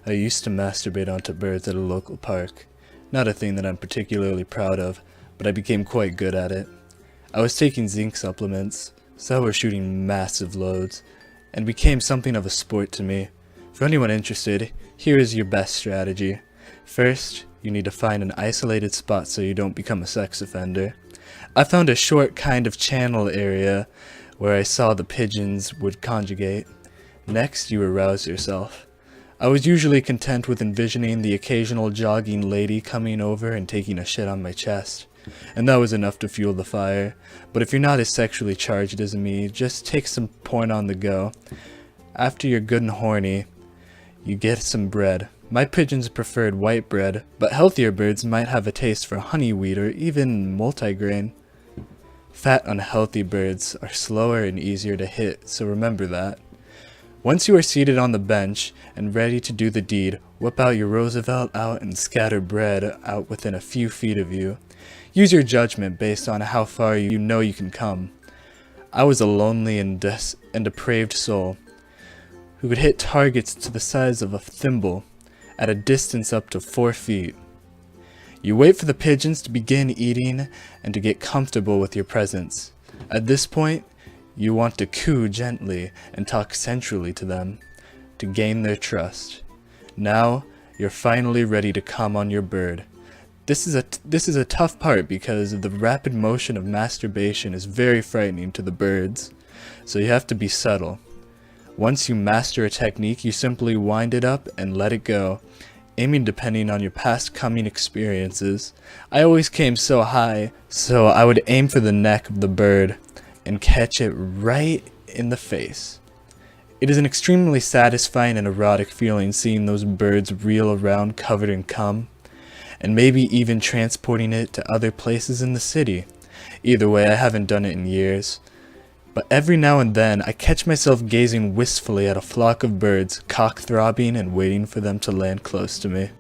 I used to masturbate onto birds at a local park. Not a thing that I'm particularly proud of, but I became quite good at it. I was taking zinc supplements, so I was shooting massive loads, and became something of a sport to me. For anyone interested, here is your best strategy. First, you need to find an isolated spot so you don't become a sex offender. I found a short kind of channel area where I saw the pigeons would conjugate. Next, you arouse yourself. I was usually content with envisioning the occasional jogging lady coming over and taking a shit on my chest, and that was enough to fuel the fire. But if you're not as sexually charged as me, just take some porn on the go. After you're good and horny, you get some bread. My pigeons preferred white bread, but healthier birds might have a taste for honey wheat or even multigrain. Fat, unhealthy birds are slower and easier to hit, so remember that. Once you are seated on the bench and ready to do the deed, whip out your Roosevelt out and scatter bread out within a few feet of you. Use your judgment based on how far you know you can come. I was a lonely and depraved soul who could hit targets to the size of a thimble at a distance up to 4 feet. You wait for the pigeons to begin eating and to get comfortable with your presence. At this point, you want to coo gently and talk sensually to them to gain their trust. Now, you're finally ready to come on your bird. This is a tough part because the rapid motion of masturbation is very frightening to the birds, so you have to be subtle. Once you master a technique, you simply wind it up and let it go, aiming depending on your past coming experiences. I always came so high, so I would aim for the neck of the bird and catch it right in the face. It is an extremely satisfying and erotic feeling seeing those birds reel around covered in cum, and maybe even transporting it to other places in the city. Either way, I haven't done it in years. But every now and then, I catch myself gazing wistfully at a flock of birds, cock throbbing and waiting for them to land close to me.